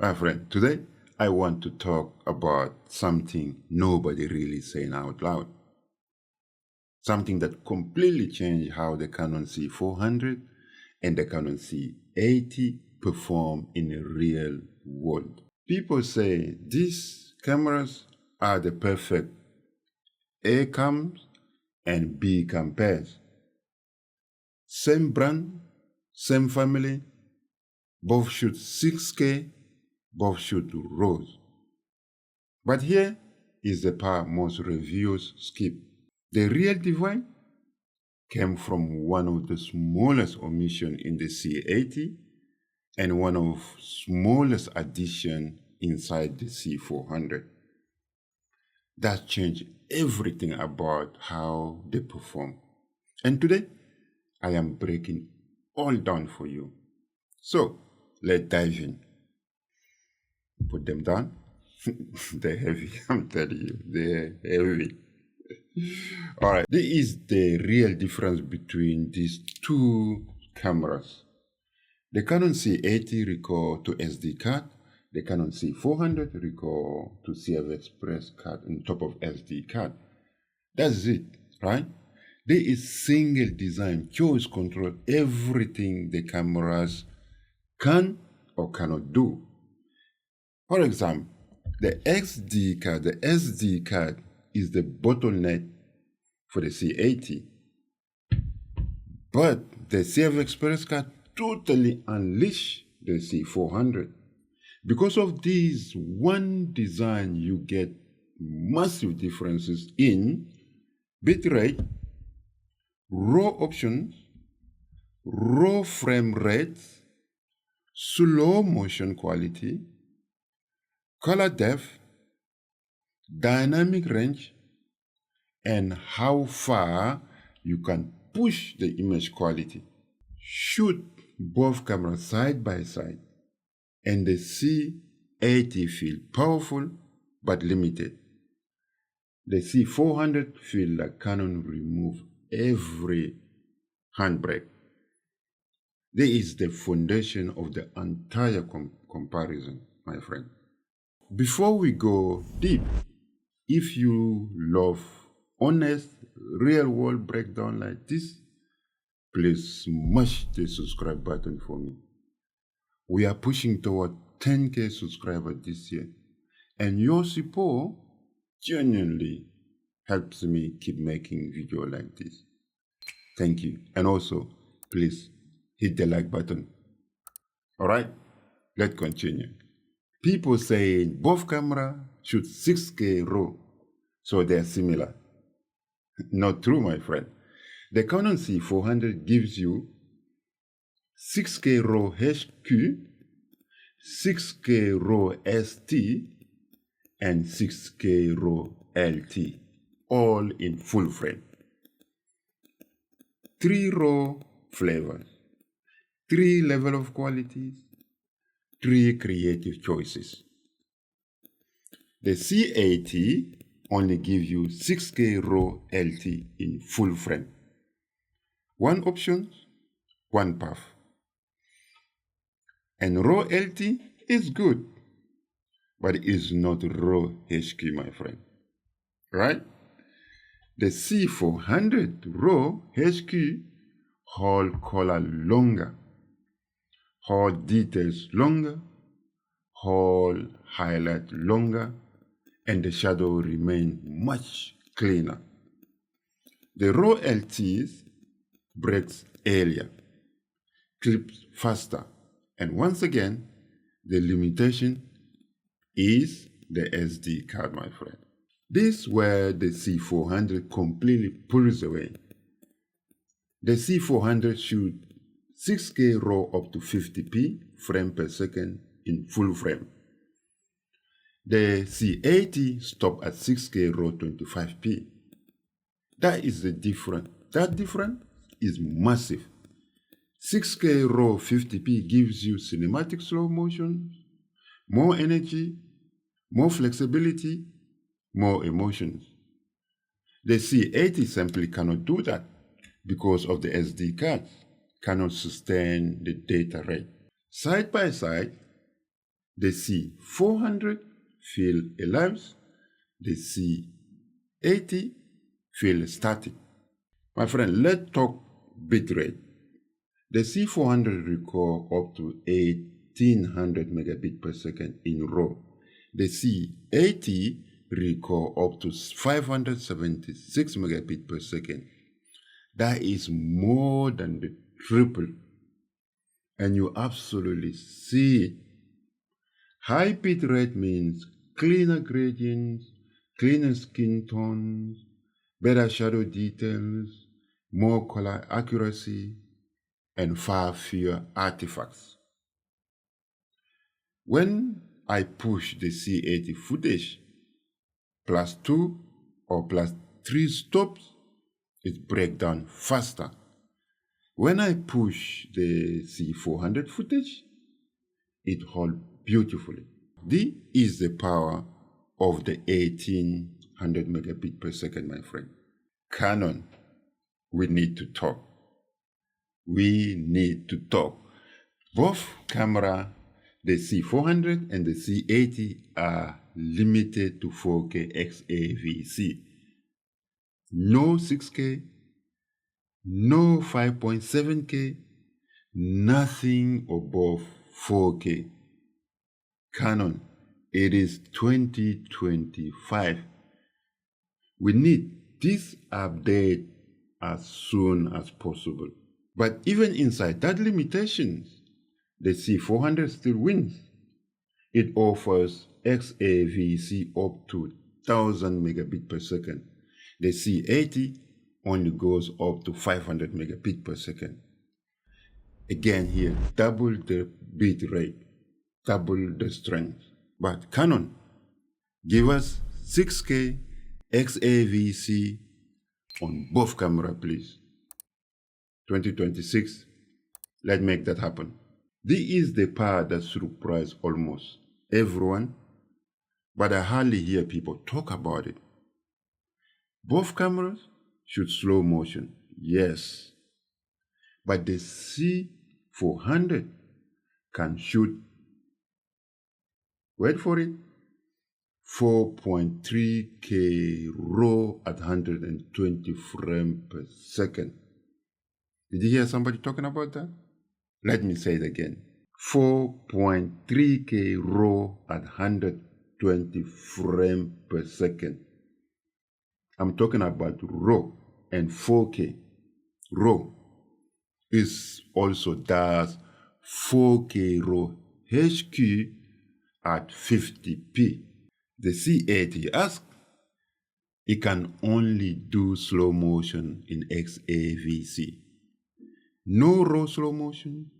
My friend, today I want to talk about something nobody really saying out loud. Something that completely changed how the Canon C400 and the Canon C80 perform in the real world. People say these cameras are the perfect A cams and B cam pairs. Same brand, same family, both shoot 6K, both shoot RAWs. But here is the part most reviewers skip. The real divide came from one of the smallest omission in the C80 and one of smallest addition inside the C400. That changed everything about how they perform. And today, I am breaking all down for you. So, let's dive in. Put them down. They're heavy, I'm telling you, they're heavy. All right, this is the real difference between these two cameras. The Canon C80 record to SD card, the Canon C400 record to CFexpress card on top of SD card. That's it, right? There is single design, choice control everything the cameras can or cannot do. For example, the SD card is the bottleneck for the C80. But the CFexpress card totally unleash the C400. Because of this one design, you get massive differences in bitrate, RAW options, RAW frame rates, slow motion quality, color depth, dynamic range, and how far you can push the image quality. Shoot both cameras side by side, and the C80 feel powerful but limited. The C400 feel like Canon remove every handbrake. This is the foundation of the entire comparison, my friend. Before we go deep, if you love honest, real-world breakdown like this, please smash the subscribe button for me. We are pushing toward 10K subscribers this year, and your support genuinely helps me keep making videos like this. Thank you. And also, please hit the like button. All right, let's continue. People say both cameras shoot 6K RAW, so they're similar. Not true, my friend. The Canon C400 gives you 6K RAW HQ, 6K RAW ST, and 6K RAW LT, all in full frame. 3 RAW flavors, 3 level of qualities, 3 creative choices. The C80 only gives you 6K RAW LT in full frame. One option, one path. And RAW LT is good, but it is not RAW HQ, my friend. Right? The C400 RAW HQ hold color longer, hold details longer, hold highlight longer, and the shadow remain much cleaner. The RAW LTs breaks earlier, clips faster, and once again, the limitation is the SD card, my friend. This is where the C400 completely pulls away. The C400 shoots 6K RAW up to 50p frame per second in full frame. The C80 stops at 6K RAW 25p. That is the difference. That difference is massive. 6K RAW 50p gives you cinematic slow motion, more energy, more flexibility, more emotions. The C80 simply cannot do that because of the SD cards cannot sustain the data rate. Side by side, The C400 feel alive. The C80 feel static. My friend, let's talk bitrate. The C400 record up to 1800 megabit per second in RAW. The C80 record up to 576 megabit per second. That is more than the triple. And you absolutely see it. High bitrate means cleaner gradients, cleaner skin tones, better shadow details, more color accuracy, and far fewer artifacts. When I push the C80 footage +2 or +3 stops, it breaks down faster. When I push the C400 footage, it holds beautifully. This is the power of the 1800 megabit per second, my friend. Canon, we need to talk. We need to talk. Both camera, the C400 and the C80, are limited to 4K XF-AVC. No 6K, no 5.7K, nothing above 4K. Canon, it is 2025. We need this update as soon as possible. But even inside that limitations, the C400 still wins. It offers XF-AVC up to 1000 megabit per second. The C80 only goes up to 500 megabit per second. Again here, double the bit rate, double the strength. But Canon, give us 6K XF-AVC on both camera, please. 2026, let's make that happen. This is the part that surprised almost everyone, but I hardly hear people talk about it. Both cameras shoot slow motion, yes, but the C400 can shoot, wait for it, 4.3K RAW at 120 frames per second. Did you hear somebody talking about that? Let me say it again. 4.3K RAW at 120 frames per second. I'm talking about RAW and 4K. RAW is also does 4K RAW HQ at 50p. The C80 asks, it can only do slow motion in XF-AVC. No RAW slow motion,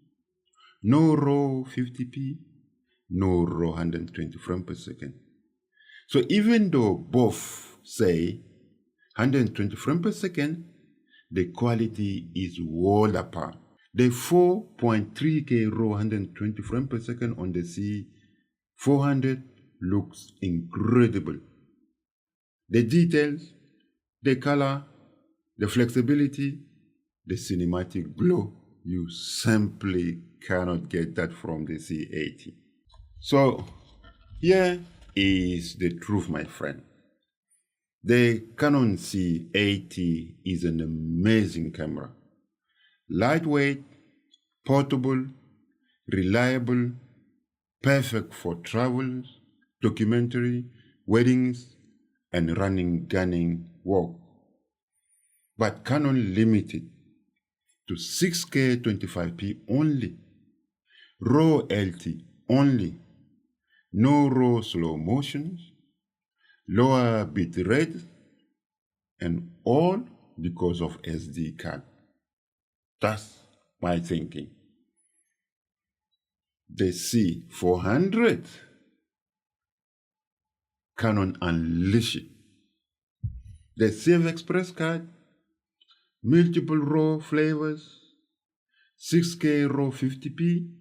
no RAW 50p, no RAW 120 frames per second. So even though both say 120 frames per second, the quality is world apart. The 4.3K RAW 120 frames per second on the C400 looks incredible. The details, the color, the flexibility, the cinematic glow, you simply cannot get that from the C80. So here is the truth, my friend. The Canon C80 is an amazing camera. Lightweight, portable, reliable, perfect for travels, documentary, weddings, and running gunning work. But Canon limited to 6K 25p only, RAW LT only, no RAW slow motions, lower bit rate, and all because of SD card. That's my thinking. The C400, Canon unleash it. The CFexpress card, multiple RAW flavors, 6K RAW 50p,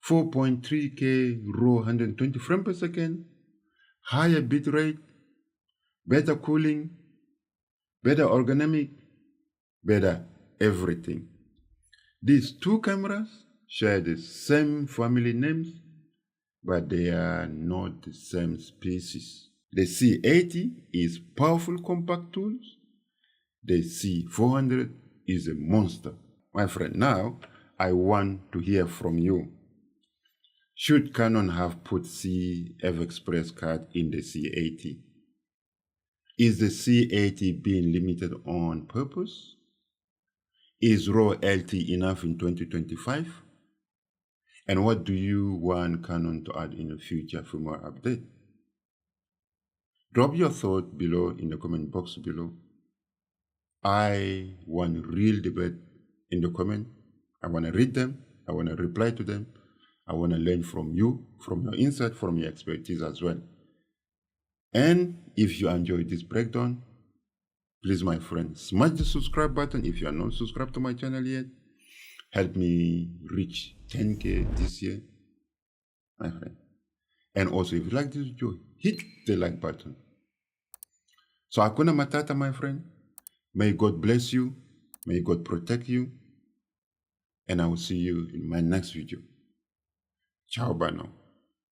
4.3K RAW 120 frames per second, higher bit rate, better cooling, better ergonomic, better everything. These two cameras share the same family names, but they are not the same species. The C80 is powerful compact tools. The C400 is a monster. My friend, now I want to hear from you. Should Canon have put CFexpress card in the C80? Is the C80 being limited on purpose? Is RAW LT enough in 2025? And what do you want Canon to add in a future firmware update? Drop your thought below in the comment box below. I want real debate in the comment. I want to read them. I want to reply to them. I want to learn from you, from your insight, from your expertise as well. And if you enjoyed this breakdown, please, my friend, smash the subscribe button if you are not subscribed to my channel yet. Help me reach 10K this year, my friend. And also, if you like this video, hit the like button. So, Hakuna Matata, my friend. May God bless you. May God protect you. And I will see you in my next video. Ciao, bye now.